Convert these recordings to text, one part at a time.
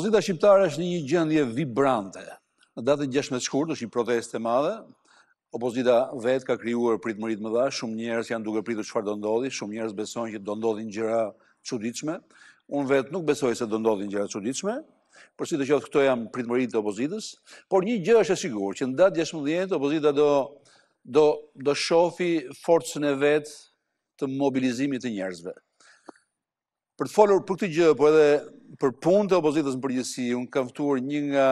Opozita shqiptare është në një gjendje vibrante. Në datën 16 shkurt është një protestë e madhe. Opozita vetë ka krijuar pritëmëri të mëdha, shumë njerëz janë duke pritur çfarë do ndodhi, shumë njerëz besojnë që do ndodhin gjëra çuditshme. Unë vetë nuk besoj se do ndodhin gjëra çuditshme, por sidoqoftë këto janë pritëmëritë e opozitës, por një gjë është e sigurt, që në datë 16 opozita do shofi forcën e vet të mobilizimit të njerëzve. Për të folur për këtë gjë, po edhe për punën e opozitës në përgjithësi, unë kam ftuar një nga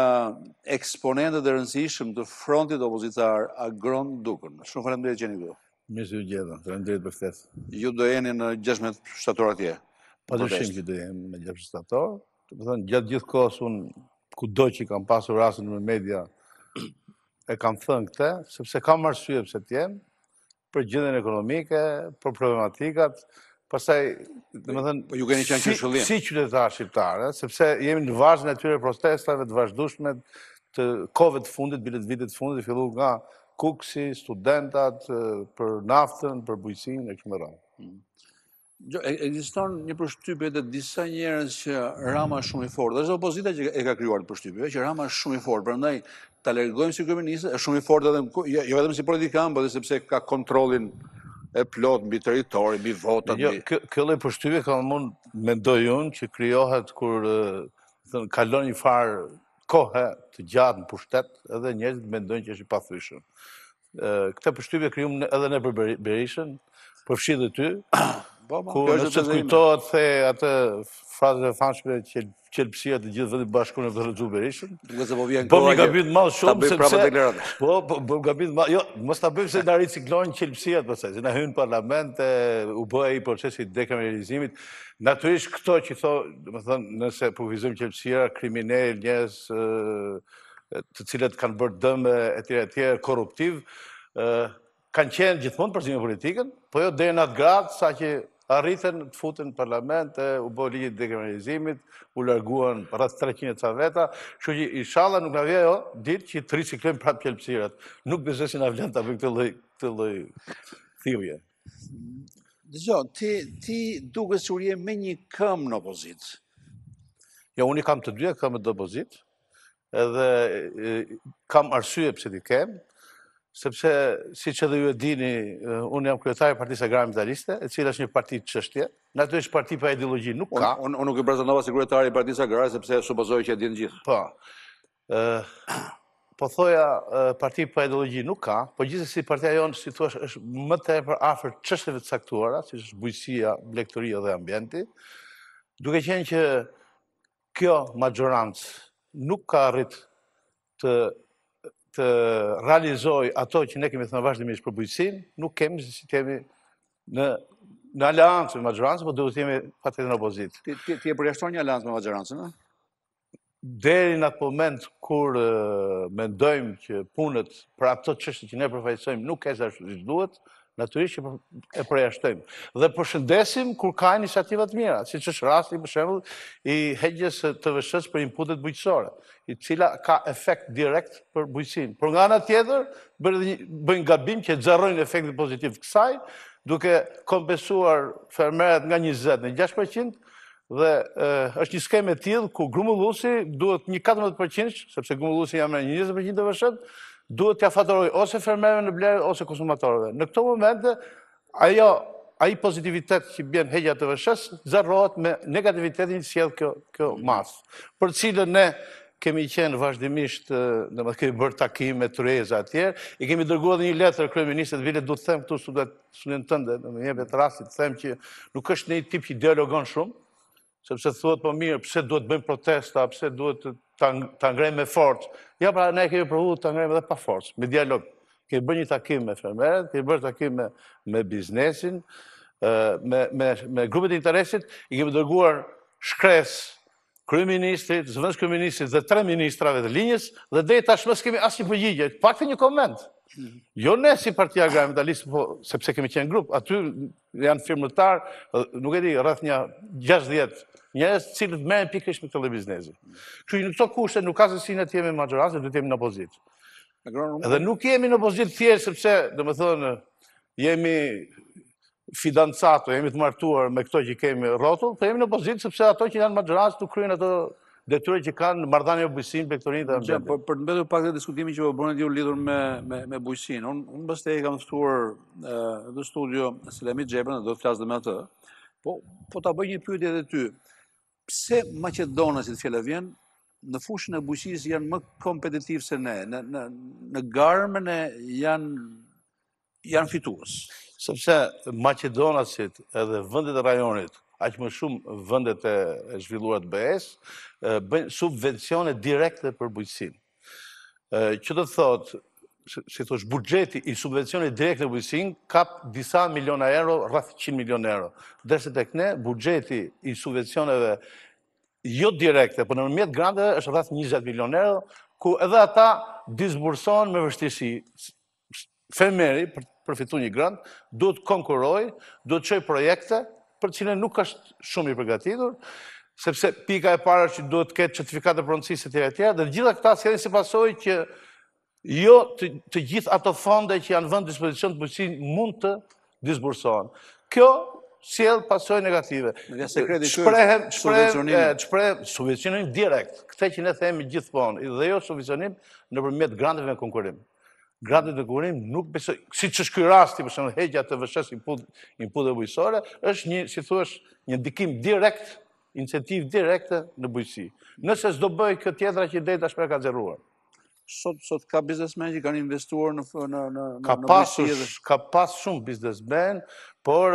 eksponentët e rëndësishëm të frontit opozitar, Agron Dukën. Shumë faleminderit që jeni këtu. Mirë se u gjeta, faleminderit për ftesë. Ju do jeni në 16 shtator atje. Padyshim që do jemi në 16 shtator. Do të thënë gjatë gjithë kohës unë kudo që kam pasur rastin në media e kam thënë këtë, sepse kam arsye pse të jem, për gjendjen ekonomike, për problematikat. Pastaj, po ju keni qenë që shëllim. Si qytetar shqiptar, sepse jemi në vazhdim e tyre protestave të vazhdueshme të kohëve të fundit, bilet vitet të fundit, fillu nga kuksi, studentat, për naftën, për bujqësinë e kështu me radhë. Ekziston një përshtypje të disa njerëz që Rama është shumë i fortë. Është opozita që e ka krijuar të përshtypje, që Rama është shumë i fortë. Prandaj ta largojmë si kryeminist, është shumë i fortë edhe jo vetëm si politikan, por edhe sepse ka kontrollin e plot mbi territori, mbi votat. Kjo lloj përshtypje kam mund mendoj unë që krijohet kur kalon një farë kohë të gjatë në pushtet edhe njerëzit mendojnë që është i pathyeshëm. Këtë përshtypje krijum edhe ne për Berishën, përfshi dhe ty, ku nëse të kujtohet the atë frazën e famshme që qelpsia të gjithë vendit bashkuar të rrezullu Berishën. Po më gabim të madh shumë sepse po gabim të madh. Jo, mos ta bëjmë se na riciklohen qelpsiat pastaj, se na hyn në parlament, u bë ai procesi i dekriminalizimit. Natyrisht këto që domethënë nëse po vizojmë qelpsia, kriminal, njerëz të cilët kanë bërë dëm etj, korruptiv, kanë qenë gjithmonë përzime politikën, po jo deri në atë grad saqë arritën të futen në parlament, u bë ligji i dekriminalizimit, u larguan rreth 300 ca veta, kështu që inshallah nuk na vjen ditë që të riciklojmë prapë qelpsirat. Nuk besoj se na vlen ta bëjmë këtë lloj thirrje. Dëgjoj, ti duket se je me një këmbë në opozitë. Jo, unë kam të dyja këmbët të opozitë, edhe kam arsye pse ti kem, sepse, siç edhe ju e dini, unë jam kryetari i Partisë Agrare Ambientaliste, e cila është një parti çështje. Natyrisht parti pa ideologji nuk ka. Unë nuk e prezantova si kryetari i Partisë Agrare sepse supozoj që e dinë gjithë. Po. Po thoja parti pa ideologji nuk ka, po gjithsesi partia jonë, si thua, është më tepër afër çështjeve të caktuara, siç është bujqësia, blegtoria dhe ambienti, duke qenë që kjo maxhorancë nuk ka arrit të realizoj ato që ne kemi thënë vazhdimisht për bujqësinë, nuk kemi si kemi në aleancë me maxhorancën, por duhet të jemi patjetër në opozitë. Ti e përjashton një aleancë me maxhorancën, a? Deri në atë moment kur mendojmë që punët për ato çështje që ne përfaqësojmë nuk ecën ashtu siç duhet, natyrisht që e përjashtojmë. Dhe përshëndesim kur ka iniciativa të mira, siç është rasti për shembull i heqjes të TVSH për inputet bujqësore, i cila ka efekt direkt për bujqësinë. Por nga ana tjetër, bëjnë gabim që xherrojnë efektin pozitiv të kësaj, duke kompensuar fermerët nga 20 në 6%, dhe është një skemë e tillë ku grumbulluesi duhet një 14%, sepse grumbulluesi jam në 20% të vëshët, duhet t'ia faturoj ose fermerëve në blerë ose konsumatorëve. Në këto momente, ai pozitivitet që bën heqja të vëshës, zërrohet me negativitetin që sjell kjo masë. Për cilën ne kemi qenë vazhdimisht, domethënë kemi bërë takime të rreza atje, i kemi dërguar edhe një letër kryeministit, vile duhet të them këtu studentët tënde, më jepet rasti të them që nuk është një tip që dialogon shumë, sepse thuhet po mirë, pse duhet bëjmë protesta, pse duhet ta ngrejmë me forcë. Ja, pra ne kemi provuar ta ngrejmë edhe pa forcë, me dialog. Kemi bërë një takim me fermerët, kemi bërë takim me biznesin, me grupet e interesit, i kemi dërguar shkres kryeministrit, zëvendës kryeministrit dhe 3 ministrave të linjës, dhe deri tashmë s'kemi asnjë përgjigje, paktën një koment. Jo ne si Partia Agrare Ambientaliste, po sepse kemi qenë grup, aty janë firmëtar, nuk e di, rreth një 60 njerëz të cilët merren pikërisht me këtë biznesi. Kështu që në këto kushte nuk ka se si ne të jemi në maxhorancë, duhet të jemi në opozitë. Edhe nuk jemi në opozitë thjesht sepse, domethënë, jemi fidancato, jemi të martuar me këto që kemi rrotull, po jemi në opozitë sepse ato që janë maxhorancë nuk kryen ato detyra që kanë marrëdhënie bujqësinë me sektorin e ambientit. Për të mbetur pak të diskutimin që po bëni ju lidhur me bujqësinë. Unë pastaj kam ftuar në studio Selemi Xhebrën, do të flas dhe me atë. Po ta bëj një pyetje edhe ty. Pse maqedonasit fjala vjen në fushën e bujqësisë janë më kompetitiv se ne, në garmën janë fitues? Sepse maqedonasit edhe vendet e rajonit, aq më shumë vendet e zhvilluara të BE-s, bëjnë subvencione direkte për bujqësinë. Që do të thotë, si thosh, buxheti i subvencionit direkte në bujqësinë kap disa miliona euro, rreth 100 milion euro. Ndërsa tek ne buxheti i subvencioneve jo direkte, por nëpërmjet granteve është rreth 20 milion euro, ku edhe ata disbursohen me vështirësi. Fermeri, për përfitu një grant, duhet konkurroj, duhet çojë projekte, për të cilën nuk është shumë i përgatitur, sepse pika e parë është që duhet të ketë certifikat e pronësisë etj. Dhe gjitha këta sjellin si pasojë që jo të gjithë ato fonde që janë vënë në dispozicion të bujqësinë mund të disbursohen. Kjo sjell pasojë negative. Subvencionim direkt, këtë që ne themi gjithmonë, dhe jo subvencionim nëpërmjet granteve me konkurrim. Grandet e konkurrim nuk besoj, siç është ky rasti, për shembull, heqja të VSH inputeve bujqësore, është një, si thuaç, një ndikim direkt, incentiv direkte në bujqësi. Nëse s'do bëj këtë tjetra që deri tashmë ka xherruar. Sot ka biznesmen që kanë investuar në bujqësi edhe ka pas shumë biznesmen, por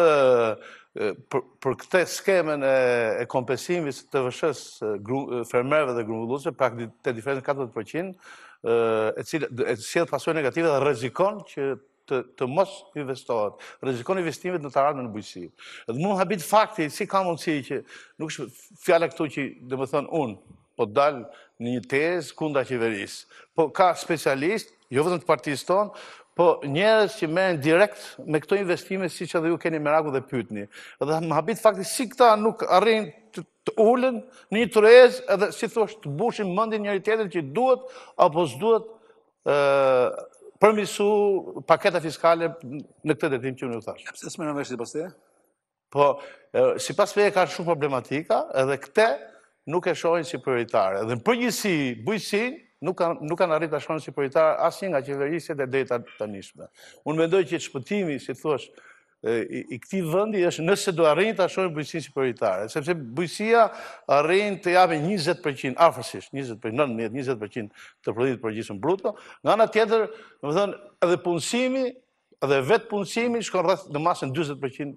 për këtë skemen e kompensimit të VSH-s fermerëve dhe grumbulluesve, praktikisht te diferencë 40%, e sjell pasojë negative dhe rrezikon që të mos investohet. Rrezikon investimet në të ardhmen në bujqësi. Dhe mua habit fakti, si ka mundësi që nuk është fjala këtu që, domethënë unë, po dal në një tezë kundra qeverisë. Po ka specialistë, jo vetëm të partisë tonë, po njerëz që merren direkt me këto investime, siç edhe ju keni merakun dhe pyetni. Dhe më habit fakti si këta nuk arrin të ulen në një tërez edhe si thosh të bushin mendin njëri tjetrit që duhet apo s'duhet përmirësu paketa fiskale në këtë drejtim që unë ju thash. Pse s'merren vesh sipas teje? Po, sipas meje ka shumë problematika edhe këte nuk e shohin si prioritare. Dhe në përgjithësi bujqësinë nuk kanë arritur ta shohin si prioritare asnjë nga qeverisjet e deri tanishme. Unë mendoj që shpëtimi, si thuaç, i këtij vendi është nëse do arrin ta shohin bujqësinë si prioritare, sepse bujqësia arrin të japë 20%, afërsisht 19-20% të prodhimit përgjithshëm bruto. Nga ana tjetër, domethënë edhe punësimi, edhe vetë punësimi shkon rreth në masën 40%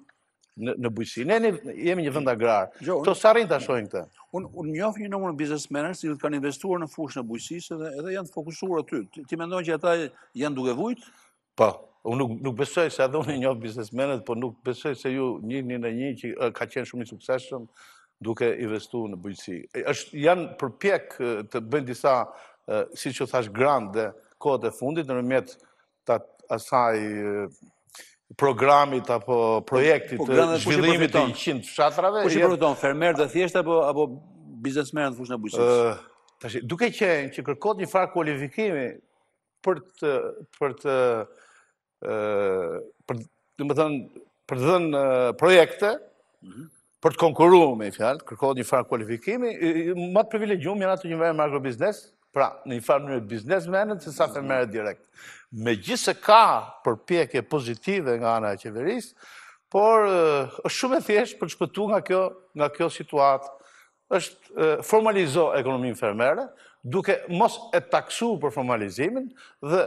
në bujqësi. Ne jemi një vend agrar. Kto s'arrin ta shohin këtë. Unë njoh një numër biznesmenësh që kanë investuar në fushën e bujqësisë edhe janë të fokusuar aty. Ti mendon që ata janë duke vujt? Po. Unë nuk besoj se edhe unë njoh biznesmenët, por nuk besoj se ju njihni në një që ka qenë shumë i suksesshëm duke investuar në bujqësi. Janë përpjek të bëjnë disa, siç u thash, grant dhe kohët e fundit nëpërmjet asaj programit apo projektit të zhvillimit të 100 fshatrave. Po shpërfiton fermerët e thjeshtë apo biznesmenët në fushën e bujqësisë? Tash, duke qenë që kërkohet një farë kualifikimi për të dhënë projekte, për të konkuruar me fjalë, kërkohet një farë kualifikimi, më të privilegjuar janë ato që merren me agrobiznes, pra në një farë mënyrë biznesmenët se sa fermerët direkt. Megjithëse ka përpjekje pozitive nga ana e qeverisë, por është shumë e thjeshtë për të shpëtuar nga kjo situatë. Është formalizo ekonominë fermere, duke mos e taksuar për formalizimin dhe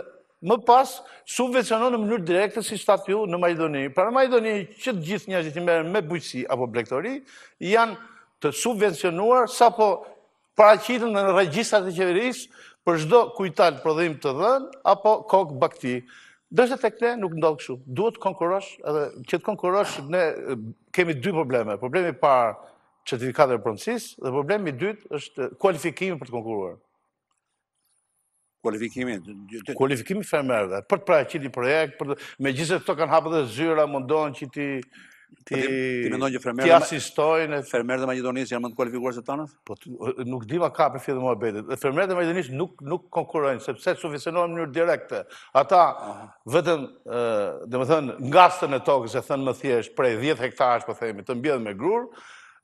më pas subvencionon në mënyrë direkte si shtat ju në Maqedoni. Pra në Maqedoni që të gjithë njerëzit që merren me bujqësi apo blegtori janë të subvencionuar sapo paraqiten në regjistrat e qeverisë për çdo kujtal prodhim të dhënë apo kokë bakti. Ndërsa tek ne nuk ndodh kështu. Duhet konkurosh, edhe që të konkurosh ne kemi dy probleme. Problemi i parë certifikatet e pronësisë dhe problemi i dytë është kualifikimi për të konkuruar. Kualifikimi fermerëve, për të paraqitur një projekt, megjithëse këto kanë hapur dhe zyra, mundohen që ti asistojnë. Fermerët e Maqedonisë janë më të kualifikuar se tanët? Po nuk di ma ka për fillë muhabetit. Fermerët e Maqedonisë nuk konkurrojnë, sepse subvencionohen në mënyrë direkte. Ata vetëm, domethënë, ngastën e tokës, e thënë më thjesht, prej 10 hektarësh, po themi, të mbjedhën me grur,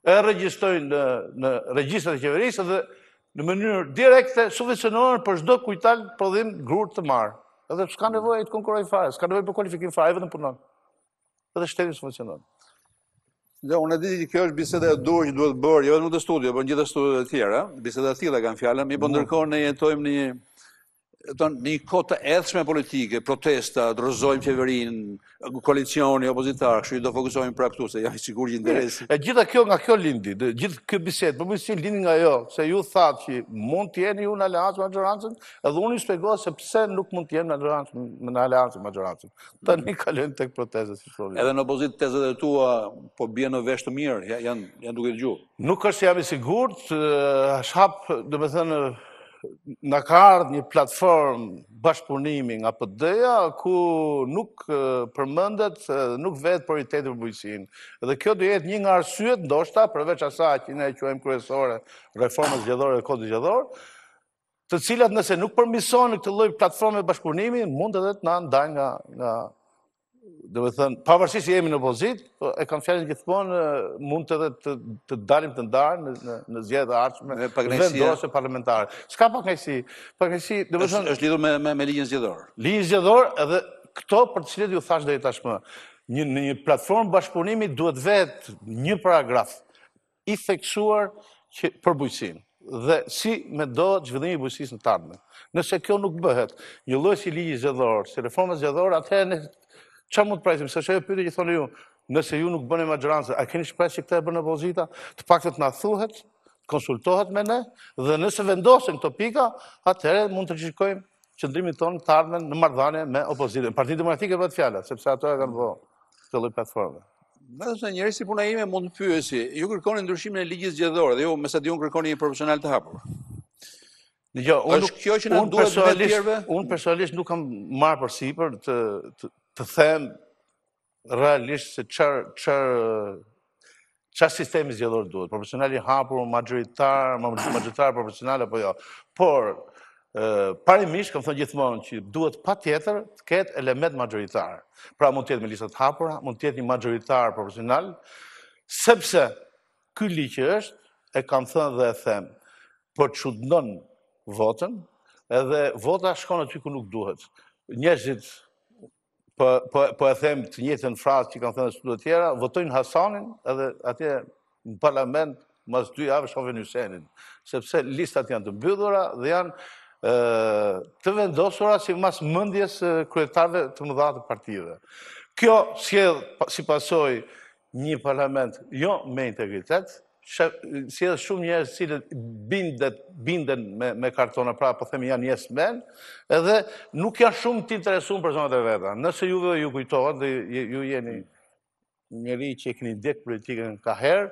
e regjistojnë në regjistrat e qeverisë dhe në mënyrë direkte subvencionohen për çdo kujtal prodhim grur të marrë. Edhe s'ka nevojë të konkurrojë fare, s'ka nevojë për kualifikim fare, vetëm punon. Edhe shteti subvencionon. Unë e di që kjo është biseda e dur që duhet bërë, jo vetëm në studio, por gjithashtu të tjera. Biseda të tilla kanë fjalën, mi po ndërkohë ne jetojmë në një kohë të edhshme politike, protesta, dorëzojmë qeverinë, koalicioni, opozitar, kështu do fokusohemi pra këtu, se jam i sigurt që interesi. E gjitha kjo nga kjo lindi, gjithë kjo bisedë, përgjithësi lindi nga jo, se ju thatë që mund të jeni ju në aleancë me maggjorancën, edhe unë ju shpjegoj se pse nuk mund të jemi në aleancë me maggjorancën. Tani kalojmë tek protestat si problem. Edhe në opozitë tezat e tua po bien në vesh të mirë, janë duke dëgjuar. Nuk është se jam i sigurt, shhap, domethënë në ka ardhur një platformë bashkëpunimi nga PD-ja ku nuk përmendet, nuk vetë prioriteti për bujqësinë. Dhe kjo do jetë një nga arsyet, ndoshta, përveç asaj që ne e quajmë kryesore, reformës zgjedhore dhe kodit zgjedhor, të cilat nëse nuk përmirësohen këtë lloj platforme bashkëpunimi, mund edhe të na ndajnë nga domethënë, pavarësisht se jemi në opozitë, e kam fjalën gjithmonë, mund edhe të dalim të ndarë në zgjedhjet e ardhshme vendose parlamentare. S'ka pakësi, domethënë është lidhur me ligjin zgjedhor. Ligji zgjedhor edhe këto për të cilët ju thash deri tashmë. Në një platformë bashkëpunimi duhet vetë një paragraf i theksuar për bujqësinë dhe si mendohet zhvillimi i bujqësisë në të ardhmen. Nëse kjo nuk bëhet, një lloj si ligji zgjedhor, si reforma zgjedhore, atëherë çfarë mund të presim? Se ajo pyetje që thonë ju, nëse ju nuk bëni maggjorancë, a keni shpresë që këtë e bën opozita? Të paktën na thuhet, konsultohet me ne, dhe nëse vendosen këto pika, atëherë mund të shikojmë qëndrimin tonë të ardhmen në marrëdhënie me opozitën. Partitë Demokratike bëhet fjala, sepse ato e kanë vënë këtë lloj platforme. Vetëm se njerëz si puna ime mund të pyesi, ju kërkoni ndryshimin e ligjit zgjedhor dhe ju me sa diun kërkoni një profesional të hapur. Është kjo që na duhet të tjerëve? Unë personalisht nuk kam marrë përsipër të them realisht se çfarë sistemi zgjedhor duhet. Profesional i hapur, magjoritar profesional apo jo. Por parimisht kam thënë gjithmonë që duhet patjetër të ketë element magjoritar. Pra mund të jetë me lista të hapura, mund të jetë një magjoritar profesional, sepse ky ligj është, e kam thënë dhe e them, po çudnon votën, edhe vota shkon aty ku nuk duhet. Njerëzit po e them të njëjtën frazë që kanë thënë studio të tjera, votojnë Hasanin edhe atje në parlament mas 2 javë shohin Hysenin, sepse listat janë të mbyllura dhe janë të vendosura sipas mendjes kryetarëve të mëdha të partive. Kjo sjell si pasojë një parlament jo me integritet, sjell shumë njerëz cilët binden me kartona, pra po themi janë yes men, edhe nuk janë shumë të interesuar për zonat e veta. Nëse juve ju kujtohet dhe ju jeni njëri që e keni ndjek politikën ka herë,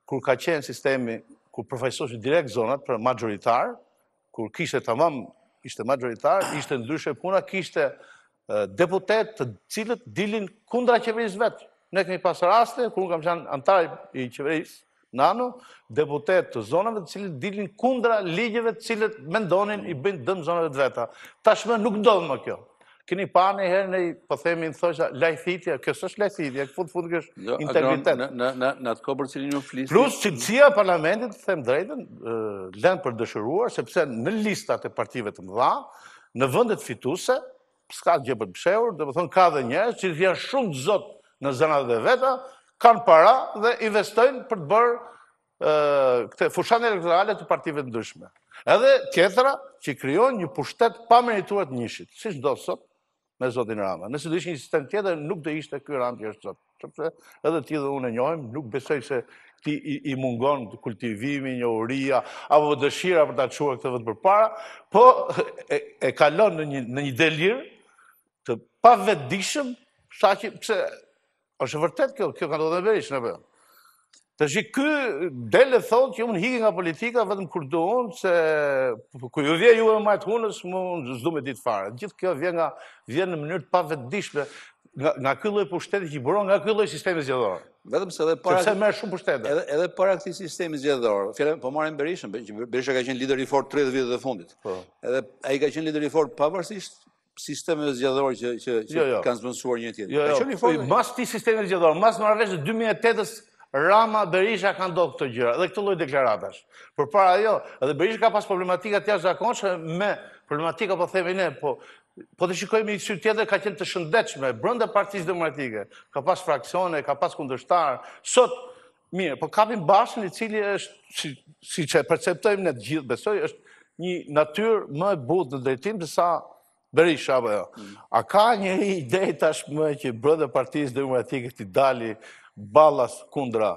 kur ka qenë sistemi kur përfaqësoheshin direkt zonat për magjoritar, kur kishte tamam ishte magjoritar, ishte ndryshe puna, kishte deputet të cilët dilin kundra qeverisë vet. Ne kemi pas raste kur kam qenë antar i qeverisë nano, deputet të zonave të cilët dilin kundra ligjeve të cilët mendonin i bëjnë dëm zonave të veta. Tashmë nuk ndodh më kjo. Keni parë një herë po themi thosha lajthitja, kjo s'është lajthitja, fut është integritet. Në atë kohë për cilin ju flisni. Plus cilësia e parlamentit, them drejtën, lënë për dëshiruar, sepse në listat e partive të mëdha, në vendet fituese, s'ka gjë për të bshehur, domethënë ka dhe njerëz që janë shumë të zot në zonat e veta, kanë para dhe investojnë për të bërë këtë fushat elektorale të partive të ndryshme. Edhe tjetra që krijojnë një pushtet pa merituar të njëshit, siç do sot me zotin Rama. Nëse do ishte një sistem tjetër, nuk do ishte ky Rama që është sot. Sepse edhe ti dhe unë e njohim, nuk besoj se ti i mungon kultivimi, njohuria, apo dëshira për ta çuar këtë vend përpara, po e kalon në një delir të pavetdijshëm, saqë pse është vërtet kjo ka ndodhur në Berishën apo jo? Tash ky del e thotë që unë hiki nga politika vetëm kur do unë, se ku ju vjen ju e majt hunës, unë s'du me ditë fare. Gjithë kjo vjen në mënyrë të pavetdijshme nga ky lloj pushteti që buron nga ky lloj sistemi zgjedhor. Vetëm se edhe para sepse merr shumë pushtete. Edhe para këtij sistemi zgjedhor, po marrim Berishën, Berisha ka qenë lider i fortë 30 vitet e fundit. Edhe ai ka qenë lider i fortë pavarësisht sistemeve zgjedhore që kanë zbënsuar një tjetër. Mas ti sistemi zgjedhor, mas marrëveshjes 2008-s Rama, Berisha kanë ndodhur këto gjëra, dhe këtë lloj deklaratash. Përpara jo, edhe Berisha ka pas problematika të jashtëzakonshme me problematika po themi ne, po të shikojmë një sy tjetër ka qenë të shëndetshme brenda Partisë Demokratike. Ka pas fraksione, ka pas kundërshtar. Sot mirë, po kapim Bashën i cili është siç e perceptojmë ne të gjithë, besoj, është një natyrë më e butë në drejtim se sa Berisha apo jo. A ka një ide tashmë që brenda Partisë Demokratike të dali ballas kundra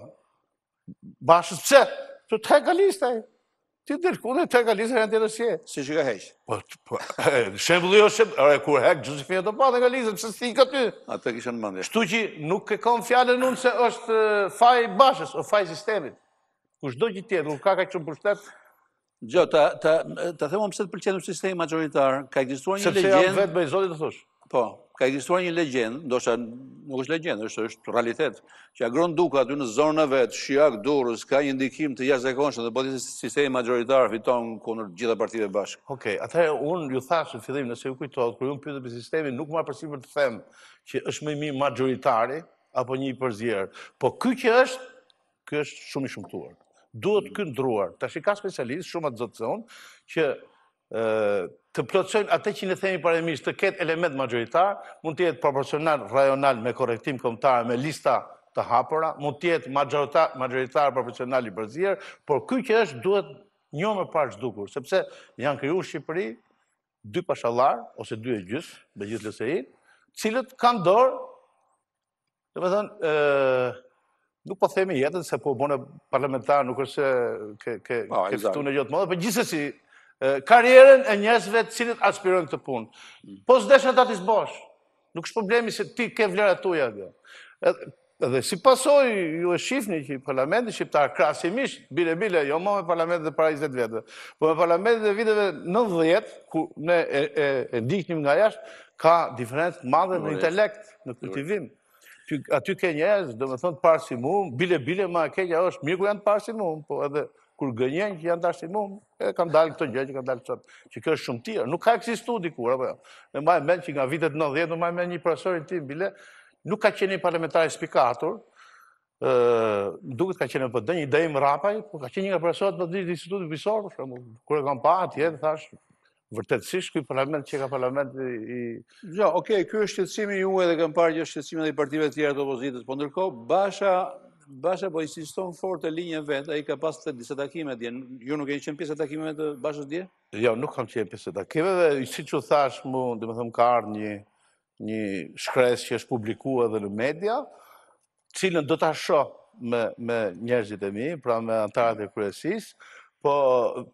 Bashës? Pse? Të tegalista. Ti dërkune tegalista janë të rësje. Si që ka heqë? Shembulli jo shembulli. Kur hek Gjosefina të pa tegalista, pse si këty? Atë kishën në mendje. Shtu që nuk e kam fjallën unë se është faj Bashës, o faj sistemit. Kush do që tjetë, nuk ka shumë pushtet. Gjo, ta themon pse të pëlqen sistemi majoritar, ka ekzistuar një legjendë. Sepse jam vetë bëj zotit të thosh. Po, ka ekzistuar një legjendë, ndoshta nuk është legjendë, është realitet, që Agron Duka aty në zonën e vet, Shijak, Durrës, ka një ndikim të jashtëzakonshëm dhe bëti sistemi majoritar fiton kundër gjitha partive bashkë. Okej, atëherë unë ju thash në fillim, nëse ju kujtohet, kur unë pyeta për sistemin, nuk marr përsipër të them që është më i mirë majoritari apo një i përzierë. Po ky është shumë i shumtuar. Duhet ky ndruar. Tash ka specialistë, shumë atë zotë se unë, që të plotësojnë atë që ne themi parimisht të ketë element majoritar, mund të jetë proporcional rajonal me korrektim kombëtar me lista të hapura, mund të jetë majoritar proporcional i përzier, por ky që është duhet njohur më parë zhdukur, sepse janë krijuar në Shqipëri 2 pashallar ose 2,5 me gjithë LSI, cilët kanë dorë, domethënë nuk po themi jetën se po bënë parlamentar, nuk është se ke fituar në gjotë modë, por gjithsesi karrierën e njerëzve të cilët aspirojnë këtë punë. Po s'desh ata ti s'bosh. Nuk është problemi se ti ke vlerat tuaja atë. Edhe si pasojë ju e shihni që parlamenti shqiptar krahasimisht bile jo më me parlamentet e para 20 vjetëve, po me parlamentet e viteve 90, ku ne e ndiqnim nga jashtë, ka diferencë madhe në intelekt, në kultivim. Aty ke njerëz, domethënë të parë si mua, bile ma e keqja është mirë ku janë të parë si mua, po edhe kur gënjen që janë tash si mua, kanë dalë këto gjë që kanë dalë sot, që kjo është shumë tjerë. Nuk ka ekzistuar dikur apo jo. Ne mbaj mend që nga vitet 90, mbaj mend një profesorin tim bile, nuk ka qenë një parlamentar i spikatur, duket ka qenë PD, një Dejm Rapaj, po ka qenë një nga profesorët të Institutit Visor, për shembull. Kur e kam pa atje, thash, vërtetësisht ky parlament që ka parlamenti i... Jo, okej, ky është shqetësimi juaj dhe kam parë që është shqetësimi edhe i partive të tjera të opozitës, po ndërkohë Basha po insiston fort e linjën vetë, ai ka pas të disa takime dje. Ju nuk keni qenë pjesë e takimeve të Bashës dje? Jo, nuk kam qenë pjesë e takimeve, siç u thash mu, domethënë ka ardhur një shkresë që është publikuar edhe në media, cilën do ta shoh me njerëzit e mi, pra me antarët e kryesisë. Po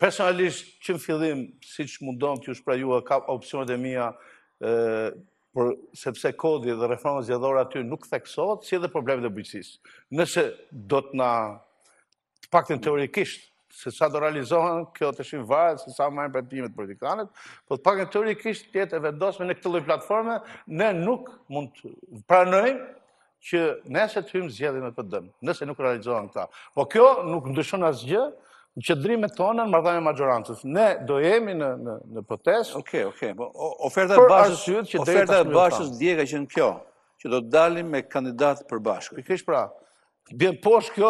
personalisht që në fillim, siç mundon t'ju shprehua, ka opsionet e mia, sepse kodi dhe reforma zgjedhore aty nuk theksohet, si edhe problemet e bujqësisë. Nëse do të na, të paktën teorikisht, se sa do realizohen, kjo të shim varet, se sa marrin premtimet politikanët, po të paktën teorikisht të jetë e vendosme në këtë lloj platforme, ne nuk mund të pranojmë që nëse të hyjmë zgjedhje me PD-n, nëse nuk realizohen këta. Po kjo nuk ndryshon asgjë në qëndrimet tona në marrëdhënie majorancës. Ne do jemi në protestë. Okej. Oferta e Bashës dje ka qenë kjo, që do të dalim me kandidat për Bashkë. Pikërisht pra. Bjen poshtë kjo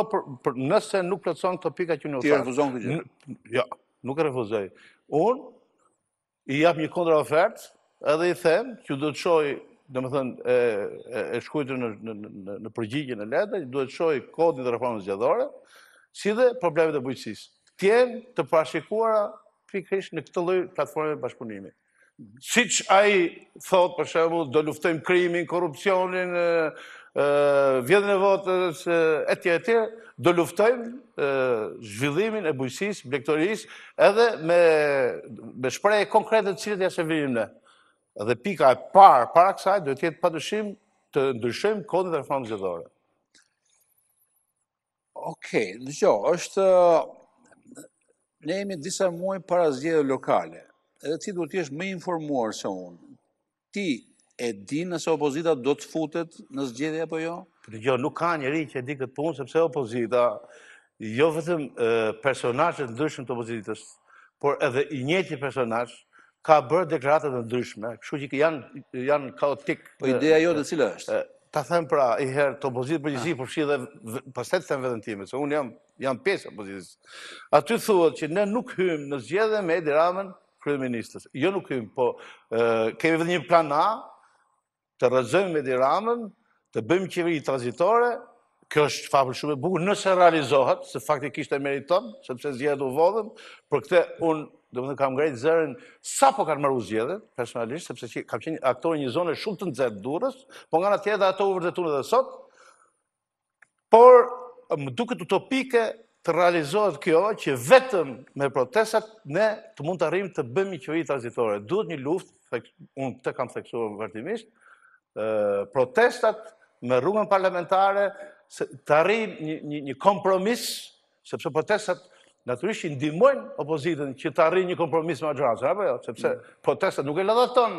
nëse nuk plotëson këto pika që unë u thash. Ti refuzon këtë gjë? Jo, nuk e refuzoj. Unë i jap një kontraofertë, edhe i them që do të shoj, domethënë e shkruajtur në përgjigjen e letrës, duhet të shoj kodin e reformës zgjedhore, si dhe problemet e bujqësisë. Tjenë të parashikuara pikërisht në këtë lloj platforme bashkëpunimi. Siç ai thot, për shembull, do luftojmë krimin, korrupsionin, vjedhjen e votës, etj, do luftojmë zhvillimin e bujqësisë, blegtorisë, edhe me shprehje konkrete të cilat ja shërbim ne. Dhe pika e parë, para kësaj, duhet të jetë padyshim të ndryshojmë kodin e reformës zgjedhore. Okej, dëgjoj, ne jemi disa muaj para zgjedhjeve lokale, edhe ti duhet të jesh më informuar se unë. Ti e di nëse opozita do të futet në zgjedhje apo jo? Jo, nuk ka njeri që e di këtë punë, sepse opozita, jo vetëm personazhe të ndryshëm të opozitës, por edhe i njëjti personazh ka bërë deklarata të ndryshme, kështu që janë kaotik. Po ideja jote cila është? ta them pra i herë të opozitë përgjithësi, por shi dhe pastaj të them veten time, se unë jam pjesë e opozitës. Aty thuhet që ne nuk hymë në zgjedhje me Edi Ramën kryeministës. Jo nuk hymë, po kemi vetëm një plan A, të rrezojmë me Edi Ramën, të bëjmë qeveri tranzitore. Kjo është fabël shumë e bukur, nëse realizohet, se faktikisht e meriton, sepse zgjedhjet u vodhën, për këtë unë domethënë kam ngritur zërin sa po kanë marrë zgjedhjet, personalisht, sepse kam qenë aktor një zone shumë të nxehtë Durrës, po nga ana tjetër ato u vërtetuan edhe sot. Por më duket utopike të realizohet kjo që vetëm me protestat ne të mund të arrijmë të bëjmë një qeveri tranzitore. Duhet një luftë, unë këtë kam theksuar vërtimisht, protestat me rrugën parlamentare, të arrijmë një kompromis, sepse protestat natyrisht i ndihmojnë opozitën që të arrijë një kompromis me maggjorancën, apo jo? Sepse protestat nuk e lëdhaton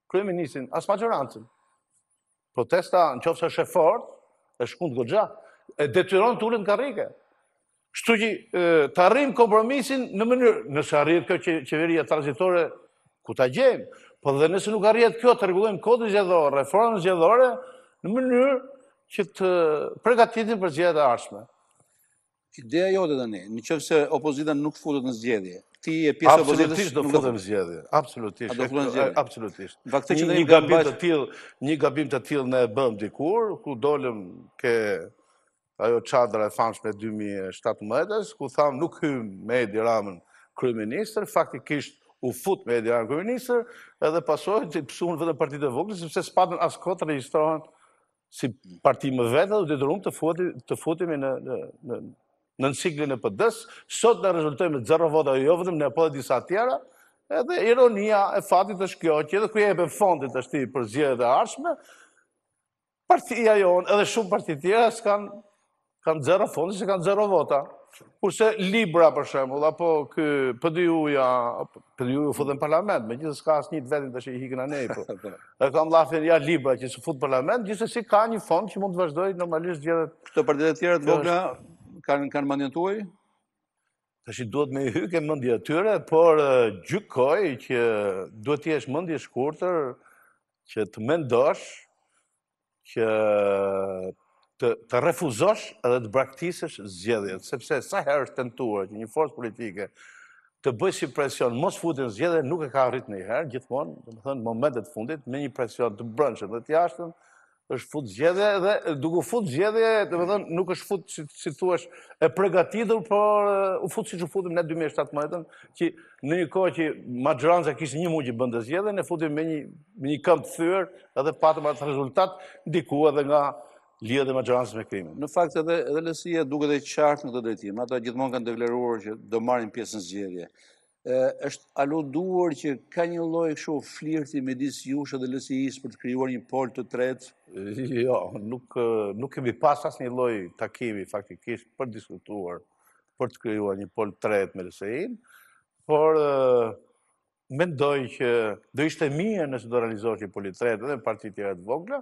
kryeministrin as maggjorancën. Protesta, nëse është e fortë, e shkund goxha, e detyron të ulet në karrike. Kështu që të arrijmë kompromisin në mënyrë, nëse arrihet kjo qeveria tranzitore, ku ta gjejmë, po dhe nëse nuk arrihet kjo, të rregullojmë kodin zgjedhor, reformën zgjedhore, në mënyrë që të përgatitim për zgjedhjet e ardhshme. Ideja jote tani, nëse opozita nuk futet në zgjedhje, ti je pjesë e opozitës. Absolutisht do futem në zgjedhje. Absolutisht. Absolutisht. Një gabim të tillë ne e bëm dikur, ku dolëm ke ajo çadra e famshme 2017, ku tham nuk hym me Edi Ramën kryeministër, faktikisht u fut me Edi Ramën kryeministër, edhe pasojë të psuan vetëm partitë e vogla, sepse s'patën as kohë të regjistrohen si parti më vetë, dhe detyruam të futemi në ciklin e PD-s. Sot ne rezultojmë me 0 vota, jo vetëm ne, po dhe disa tjera, edhe ironia e fatit është kjo, që edhe kur jepën fondit është për zgjedhjet e ardhshme, partia jonë, edhe shumë parti tjera kanë 0 fondi, se kanë 0 vota. Kurse Libra, për shembull, apo ky PDU-ja u futën në parlament, megjithëse s'ka asnjë vetin tash i hikën anej, po. E kam llafin ja Libra që s'u fut në parlament, gjithsesi ka një fond që mund të vazhdojë normalisht zgjedhjet. Këto partitë e tjera të vogla kanë mendjen tuaj? Tash duhet me hyke mendje atyre, por gjykoj që duhet të jesh mendje shkurtër, që të mendosh, që të refuzosh edhe të braktisësh zgjedhjet, sepse sa herë është tentuar që një forcë politike të bëjë si presion mos futet në zgjedhje, nuk e ka arritur ndonjëherë, gjithmonë, domethënë momentet fundit me një presion të brendshëm dhe të jashtëm është fut zgjedhje dhe duke fut zgjedhje, domethënë nuk është fut si thuash e përgatitur, por u fut siç u futëm ne 2017, që në një kohë që maggjoranca kishte një muaj që bënte zgjedhje, ne futim me një këmbë të thyer edhe patëm atë rezultat ndiku edhe nga lidhje e maggjorancës me krimin. Në fakt edhe LSI-ja duket e qartë në këtë drejtim. Ata gjithmonë kanë deklaruar që do marrin pjesë në zgjedhje. Është aluduar që ka një lloj kështu flirti midis jush dhe LSI-s për të krijuar një pol të tretë? Jo, nuk kemi pas asnjë lloj takimi faktikisht për diskutuar për të krijuar një pol të tretë me LSI-n, por mendoj që do ishte mirë nëse do realizohej një pol i tretë edhe me partitë tjera të vogla.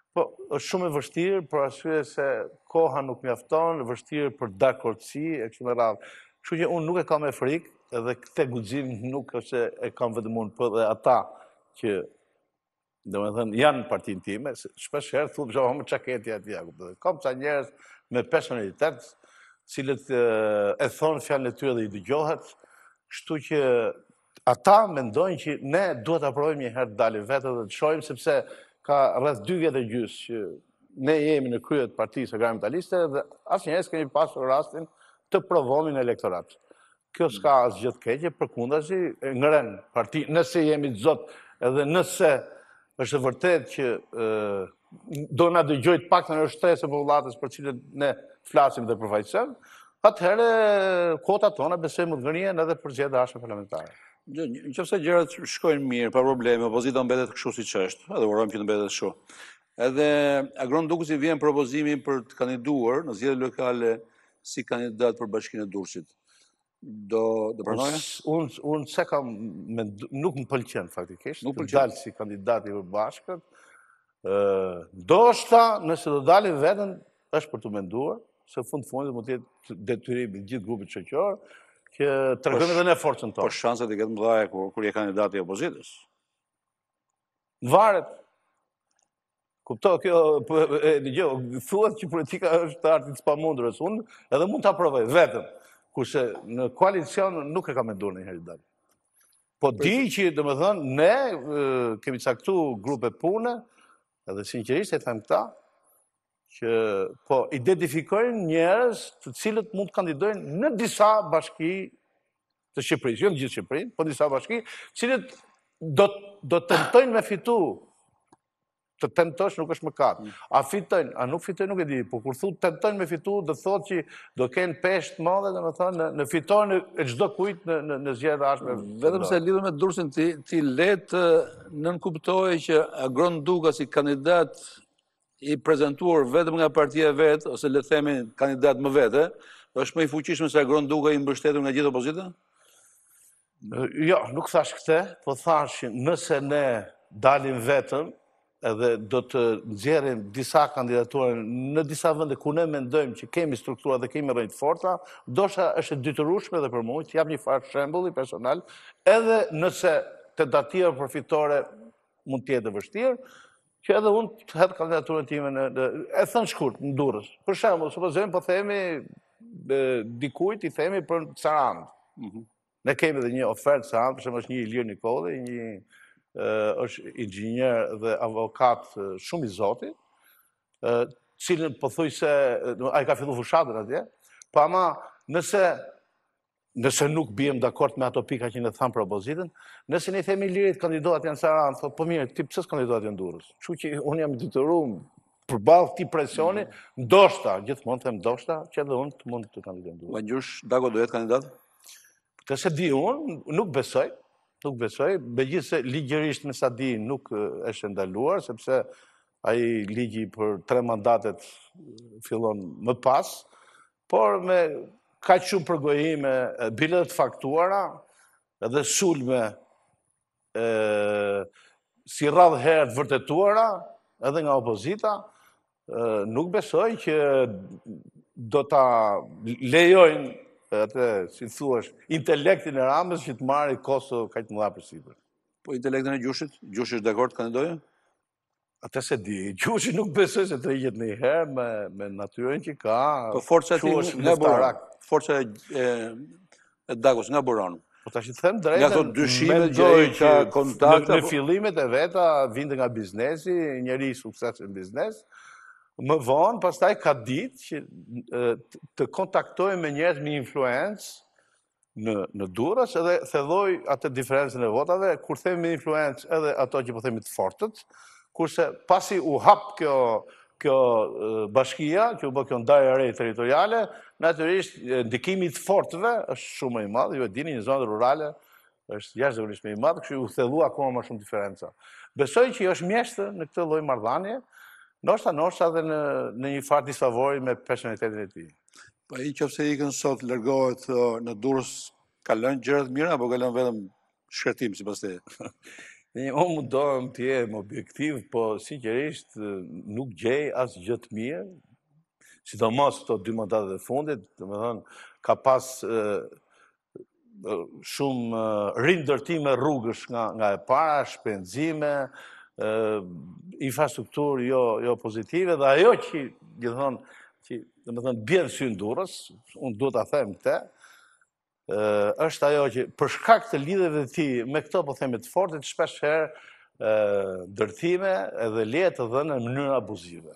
Po, është shumë e vështirë, për arsye se koha nuk mjafton, vështirë për dakordsi e kështu me radhë. Kështu që unë nuk e kam me frikë, edhe këtë guxim nuk është se e kam vetëm unë, por edhe ata që domethënë janë në partinë time, shpesh herë thonë çfarë më çaketi atje. Kam ca njerëz me personalitet, cilët e thonë fjalën e tyre dhe i dëgjohet, kështu që ata mendojnë që ne duhet ta provojmë një herë të dalim vetë dhe të shohim, sepse ka rreth 2 vjet e gjys që ne jemi në krye të Partisë Agrare Ambientaliste dhe asnjëherë s'kemi pasur rastin të provohemi në elektorat. Kjo s'ka asgjë të keqe, përkundazi ngren parti, nëse jemi të zot edhe nëse është vërtet që do na dëgjojë të paktën në shtresë popullatës për cilën ne flasim dhe përfaqësojmë, atëherë kotat tona besoj mund të ngrihen edhe për zgjedhjet e ardhshme parlamentare. Nëse gjërat shkojnë mirë, pa probleme, opozita mbetet kështu siç është, edhe urojmë që të mbetet kështu. Edhe Agron Duka vjen propozimi për të kandiduar në zgjedhjet lokale si kandidat për Bashkinë e Durrësit. Do pranoje? Unë se kam, nuk më pëlqen faktikisht, të dalë si kandidati për bashkët. Ndoshta, nëse do dalim vetën, është për të menduar, se fund fundit mund të jetë detyrim i gjithë grupit shoqëror, që tregojmë edhe ne forcën tonë. Po shanset i ketë mëdha kur je kandidati i opozitës. Varet. Kupto, thuhet që politika është arti i pamundurës. Unë edhe mund ta provoj vetëm. Kurse në koalicion nuk e kam menduar ndonjëherë dalë. Po di që, domethënë, ne kemi caktuar grupe pune, edhe sinqerisht e them këta, që po identifikojnë njerëz të cilët mund të kandidojnë në disa bashki të Shqipërisë, jo në gjithë Shqipërinë, po disa bashki, cilët do tentojnë me fitu. Të tentosh nuk është mëkat. A fitojnë, a nuk fitojnë, nuk e di, po kur thu tentojnë me fitu, do thotë që do kenë peshë madhe, domethënë, në fitojnë e çdo kujt në zgjedhje rashme. Vetëm se lidhur me Durrësin ti letë nënkuptoje që Agron Duka si kandidat i prezantuar vetëm nga partia e vet, ose le të themi kandidat më vete, është më i fuqishëm se Agron Duka i mbështetur nga gjithë opozita? Jo, nuk thash këtë, po thash nëse ne dalim vetëm, edhe do të nxjerrim disa kandidatura në disa vende ku ne mendojmë që kemi struktura dhe kemi rrënjë të forta, ndoshta është e detyrueshme edhe për mua të jap një farë shembulli personal, edhe nëse tentativa përfitore mund të jetë e vështirë, që edhe unë të hedh kandidaturën time e thënë shkurt në Durrës. Për shembull, supozojmë po themi dikujt i themi për Sarandë. Ne kemi edhe një ofertë Sarandë, për shembull është një Ilir Nikolli, është inxhinier dhe avokat shumë i zotit, cilën pothuajse ai ka filluar fushatën atje, po ama nëse nuk bijem dakord me ato pika që ne tham për opozitën, nëse ne themi Ilirit kandidohet janë Sarandë, thotë po mirë, ti pse s'kandidohet janë Durrës? Kështu që unë jam detyruar përballë këtij presioni, ndoshta, gjithmonë them ndoshta, që edhe unë mund të kandidoj në Durrës. Vangjush Dago do jetë kandidat? Të se di unë, nuk besoj, megjithëse ligjërisht me sa di nuk është ndaluar, sepse ai ligji për 3 mandatet fillon më pas, por me kaq shumë përgojime, bilet të faktuara, edhe sulme si radhë herë të vërtetuara, edhe nga opozita, nuk besoj që do ta lejojnë atë, si thuash, intelektin e Ramës që të marrë Kosovë kaq të mëdha përsipër. Po intelektin e Gjushit? Gjushi është dakord kandidoje? Atë se di, Gjushi nuk besoj se të rrihet ndonjëherë me natyrën që ka. Po forca nga buron. Forca e Dagos nga buron. Po tash i them drejtën. Nga ato dyshimet që ai ka kontakte. Në fillimet e veta vinte nga biznesi, njëri i suksesshëm në biznes. Më vonë, pastaj ka ditë që të kontaktoj me njerëz me influencë në Durrës, edhe thelloj atë diferencën e votave, kur themi me influencë edhe ato që po themi të fortët, kurse pasi u hap kjo bashkia, që u bë kjo ndarje e re territoriale, natyrisht ndikimi i të fortëve është shumë më i madh, ju e dini, në zonat rurale është jashtëzakonisht më i madh, kështu u thellu akoma më shumë diferenca. Besoj që është mjeshtër në këtë lloj marrëdhënie, ndoshta edhe në një farë disfavori me personalitetin e tij. Po ai nëse ikën sot largohet në Durrës, ka lënë gjëra të mira apo ka lënë vetëm shkretim sipas teje? Unë mundohem të jem objektiv, po sinqerisht nuk gjej asgjë të mirë, sidomos këto 2 mandatet e fundit, domethënë ka pas shumë rindërtime rrugësh nga e para, shpenzime, infrastrukturë jo pozitive, dhe ajo që bjen sy në Durrës, unë duhet ta them këtë, është ajo që për shkak të lidhjeve të tij me këto po themi të fortë, shpesh herë ndërthime edhe leje të dhënë në mënyrë abuzive.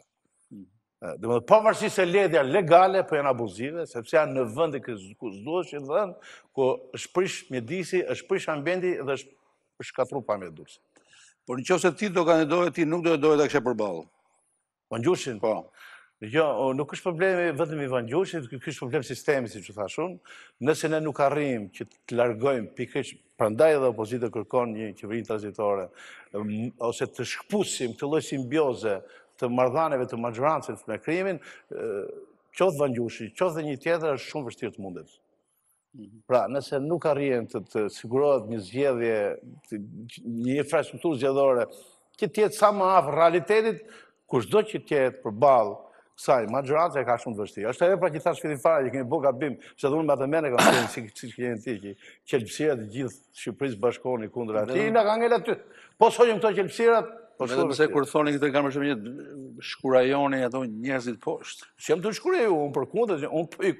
Domethënë pavarësisht se ledja legale, po janë abuzive, sepse janë në vende ku s'duhet të dhënë, ku është prish mjedisi, është prish ambienti dhe është shkatërruar pamja e Durrësit. Por nëse ti do kandidoje, ti nuk do ta kishe përballë. Vangjushin? Po. Jo, nuk është problemi vetëm i Vangjushin, ky është problem sistemi, siç u thash unë. Nëse ne nuk arrijmë që të largojmë pikërisht, prandaj edhe opozita kërkon një qeveri tranzitore, ose të shkpusim këtë lloj simbioze të marrëdhënieve të majorancës me krimin, qoftë Vangjushi, qoftë një tjetër, është shumë vështirë të mundet. Pra, nëse nuk arrijen të sigurohet një zgjedhje, një infrastrukturë zgjedhore, që tjetë sa më afër realitetit, kushdo që tjetë përballë kësaj majorancë e ka shumë të vështirë. Është ajo pra që thash fillim fare që kemi bërë gabim, se dhe unë me atë mene kam thënë si keni ti, që qelpsirat e gjithë Shqipërisë bashkohuni kundër atij, na ka ngel aty. Po shohim këto qelpsirat, Vetëm se kur thoni këtë kam përshtypjen shkurajoni ato njerëzit poshtë. Çem të shkuroj unë përkundër, unë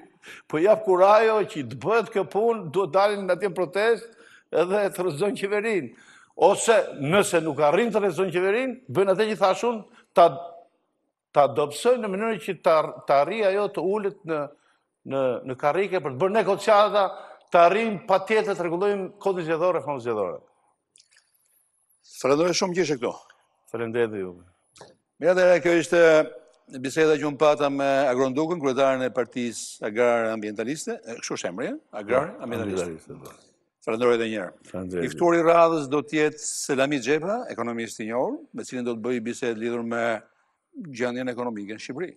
po jap kurajo që të bëhet kjo punë, duhet dalin atje protestë edhe të rrezojnë qeverinë. Ose nëse nuk arrin të rrezojnë qeverinë, bëjnë atë që thashun, ta dobësojnë në mënyrë që ta arrijë ajo të ulet në karrike për të bërë negociata, të arrijmë patjetër të rregullojmë kodin zgjedhor e fondit zgjedhor. Falenderoj shumë që ishe këtu. Faleminderit juve. Mirë, kjo ishte biseda që unë pata me Agron Dukën, kryetarin e Partisë Agrare Ambientaliste, kështu është emri, Agrare Ambientaliste. Falenderoj edhe një herë. I ftuari i radhës do të jetë Selami Xhepa, ekonomist i njohur, me cilin do të bëj bisedë lidhur me gjendjen ekonomike në Shqipëri.